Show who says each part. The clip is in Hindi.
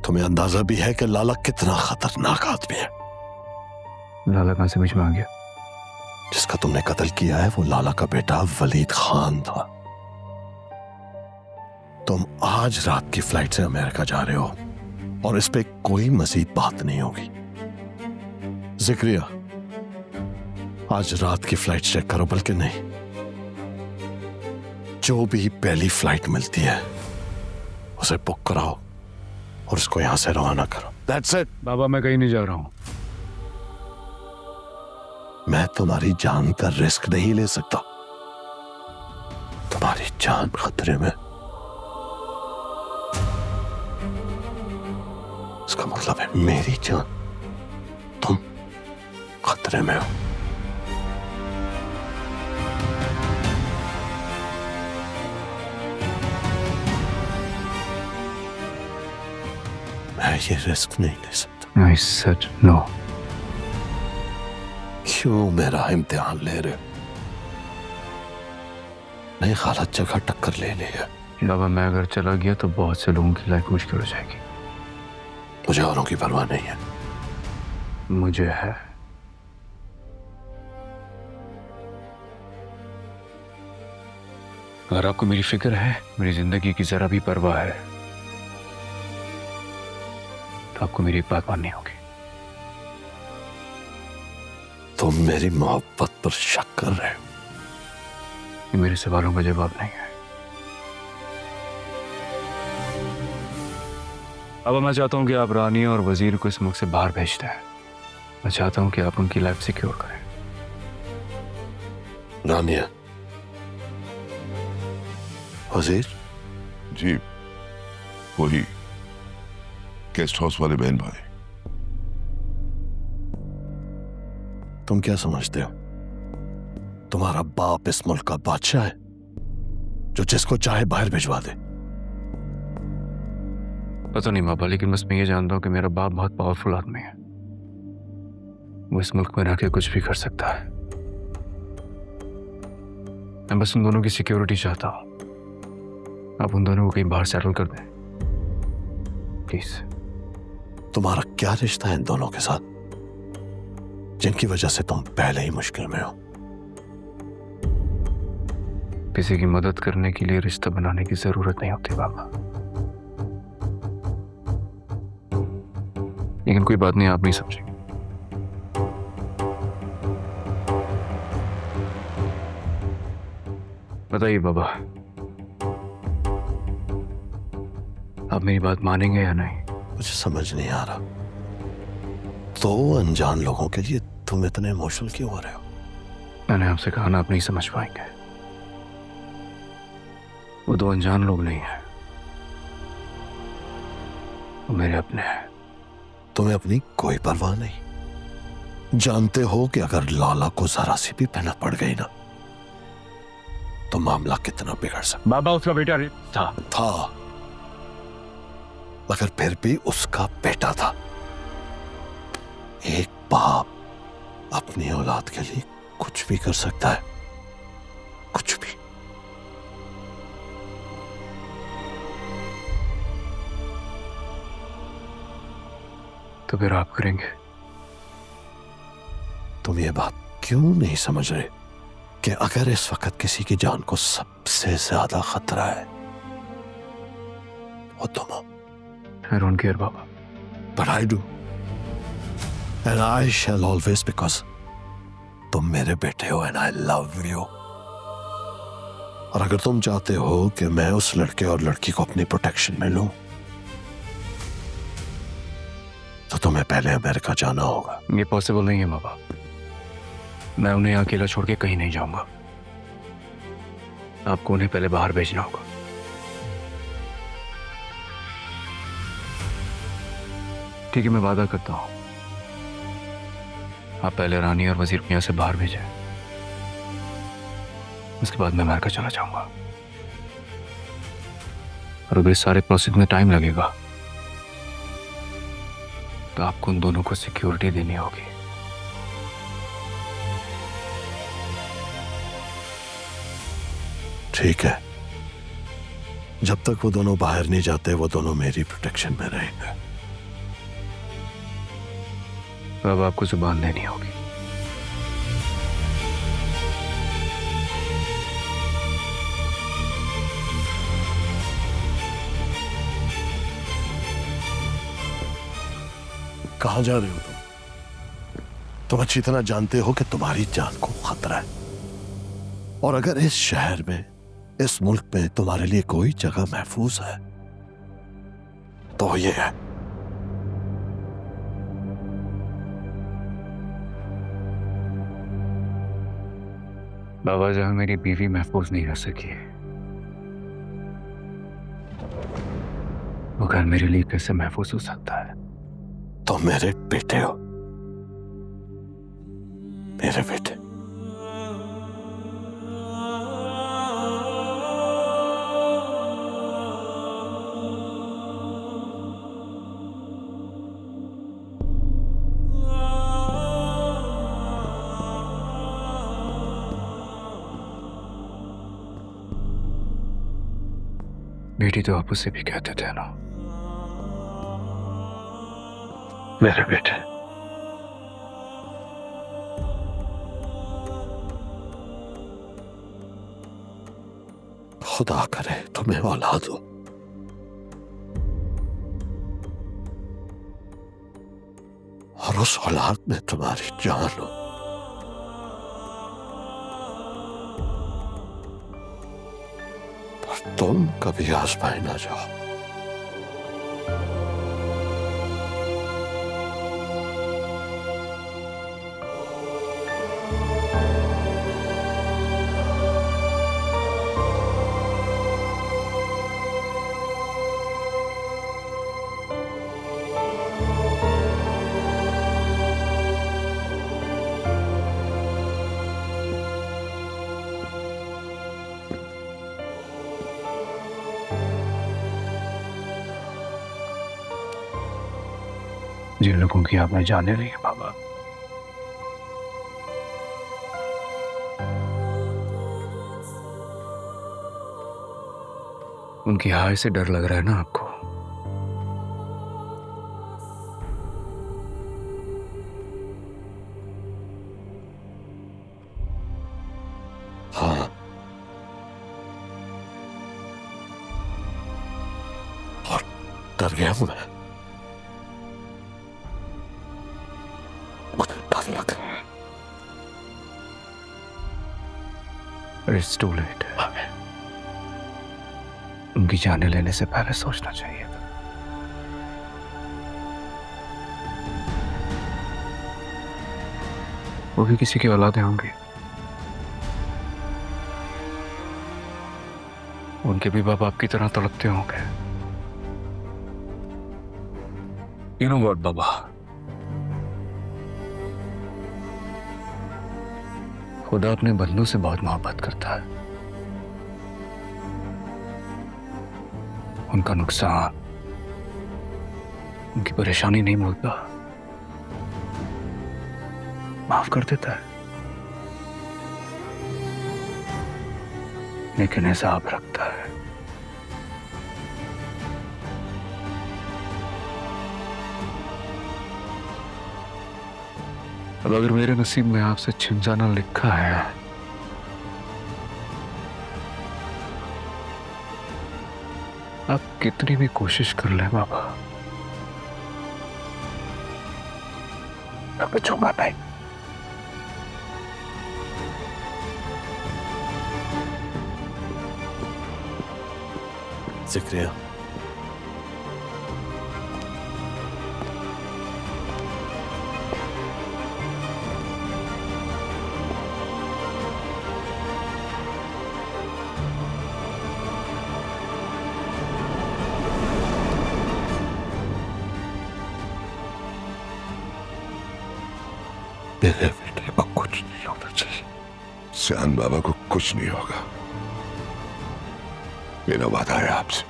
Speaker 1: तुम्हें अंदाजा भी है कि लाला कितना खतरनाक आदमी है?
Speaker 2: लाला कहां से मुझ में आ गया?
Speaker 1: जिसका तुमने कत्ल किया है वो लाला का बेटा वलीद खान था। तुम आज रात की फ्लाइट से अमेरिका जा रहे हो और इस पे कोई मजीद बात नहीं होगी। जिक्रिया, आज रात की फ्लाइट चेक करो, बल्कि नहीं, जो भी पहली फ्लाइट मिलती है उसे बुक कराओ और उसको यहां से रवाना करो। That's it।
Speaker 2: बाबा मैं कहीं नहीं जा रहा हूं।
Speaker 1: मैं तुम्हारी जान का रिस्क नहीं ले सकता। तुम्हारी जान खतरे में। इसका मतलब है मेरी जान, तुम खतरे में हो। मैं ये रिस्क नहीं ले सकता।
Speaker 2: I said no।
Speaker 1: क्यों मेरा इम्तिहान ले रहे हो? नहीं, गलत जगह टक्कर ले ली है।
Speaker 2: बाबा मैं अगर चला गया तो बहुत से लोगों की लाइफ मुश्किल हो जाएगी।
Speaker 1: मुझे औरों की परवाह नहीं है।
Speaker 2: मुझे है। अगर आपको मेरी फिक्र है, मेरी जिंदगी की जरा भी परवाह है, तो आपको मेरी एक बात माननी होगी।
Speaker 1: तुम मेरी मोहब्बत पर शक कर रहे हो?
Speaker 2: ये मेरे सवालों का जवाब नहीं है। अब मैं चाहता हूं कि आप रानी और वजीर को इस मुल्क से बाहर भेज दें। मैं चाहता हूं कि आप उनकी लाइफ सिक्योर करें।
Speaker 1: रानिया, वजीर
Speaker 3: जी, वही गेस्ट हाउस वाले बहन भाई।
Speaker 1: तुम क्या समझते हो तुम्हारा बाप इस मुल्क का बादशाह है जो जिसको चाहे बाहर भिजवा दे?
Speaker 2: पता नहीं बाबा, लेकिन बस मैं ये जानता हूं कि मेरा बाप बहुत पावरफुल आदमी है। वो इस मुल्क में रह के कुछ भी कर सकता है। मैं बस उन दोनों की सिक्योरिटी चाहता हूं। आप उन दोनों को कहीं बाहर सेटल कर दें प्लीज।
Speaker 1: तुम्हारा क्या रिश्ता है इन दोनों के साथ जिनकी वजह से तुम पहले ही मुश्किल में हो?
Speaker 2: किसी की मदद करने के लिए रिश्ता बनाने की जरूरत नहीं होती बाबा। लेकिन कोई बात नहीं, आप नहीं समझेंगे। बताइए बाबा, आप मेरी बात मानेंगे या नहीं?
Speaker 1: मुझे समझ नहीं आ रहा, दो अनजान लोगों के लिए तुम इतने इमोशनल क्यों हो रहे हो?
Speaker 2: मैंने आपसे कहा ना, आप नहीं समझ पाएंगे। वो दो अनजान लोग नहीं हैं, वो मेरे अपने हैं।
Speaker 1: तुम्हें अपनी कोई परवाह नहीं? जानते हो कि अगर लाला को जरा सी भी पहना पड़ गई ना तो मामला कितना बिगड़ सकता।
Speaker 2: बाबा उसका बेटा था
Speaker 1: मगर फिर भी उसका बेटा था। एक बाप अपनी औलाद के लिए कुछ भी कर सकता है, कुछ भी।
Speaker 2: तो फिर आप करेंगे?
Speaker 1: तुम ये बात क्यों नहीं समझ रहे कि अगर इस वक्त किसी की जान को सबसे ज्यादा खतरा है वो तुम हो।
Speaker 2: I don't care Baba.
Speaker 1: But I do. And I shall always, because तुम मेरे बेटे हो and I love you। और अगर तुम चाहते हो कि मैं उस लड़के और लड़की को अपनी प्रोटेक्शन में लूं तो तुम्हें पहले अमेरिका जाना होगा।
Speaker 2: ये पॉसिबल नहीं है बाबा। मैं उन्हें अकेला छोड़ के कहीं नहीं जाऊंगा। आपको उन्हें पहले बाहर भेजना होगा। ठीक है, मैं वादा करता हूं, आप पहले रानी और वजीर को यहां से बाहर भेजें, उसके बाद मैं अमेरिका चला जाऊंगा। और अगर इस सारे प्रोसेस में टाइम लगेगा तो आपको उन दोनों को सिक्योरिटी देनी होगी।
Speaker 1: ठीक है, जब तक वो दोनों बाहर नहीं जाते वो दोनों मेरी प्रोटेक्शन में रहेंगे।
Speaker 2: तो अब आपको जुबान देनी होगी।
Speaker 1: कहां जा रहे हो तुम अच्छी तरह जानते हो कि तुम्हारी जान को खतरा है, और अगर इस शहर में, इस मुल्क में तुम्हारे लिए कोई जगह महफूज है तो ये है।
Speaker 2: बाबा, जहां मेरी बीवी महफूज नहीं रह सकी, वो घर मेरे लिए कैसे महफूज हो सकता है?
Speaker 1: तुम मेरे बेटे हो, मेरे बेटे।
Speaker 2: बेटी तो आप उसे भी कहते थे ना?
Speaker 1: मेरे बेटे। खुदा करे तुम्हें औलाद हो, और उस औलाद में तुम्हारी जान हो। पर तुम कभी आजमाए ना जाओ।
Speaker 2: जिन लोगों की आपने जाने ली है बाबा, उनकी हाय से डर लग रहा है ना आपको?
Speaker 1: हाँ, और डर गया हूं मैं। मुझे डर लग रहा है।
Speaker 2: It's too late. उनकी जाने लेने से पहले सोचना चाहिए था। वो भी किसी की औलादें होंगी, उनके भी बाप आपकी तरह तड़पते होंगे। You know what, बाबा, खुदा अपने बंदों से बहुत मोहब्बत करता है। उनका नुकसान, उनकी परेशानी नहीं बोलता, माफ कर देता है, लेकिन हिसाब रखता है। अब अगर मेरे नसीब में आपसे छिन जाना लिखा है, आप कितनी भी कोशिश कर ले बाबा, मैं बचूंगा नहीं।
Speaker 1: जिक्रिया, मेरे बेटे को कुछ नहीं होना चाहिए।
Speaker 3: सियान बाबा को कुछ नहीं होगा, मेरा वादा है आपसे।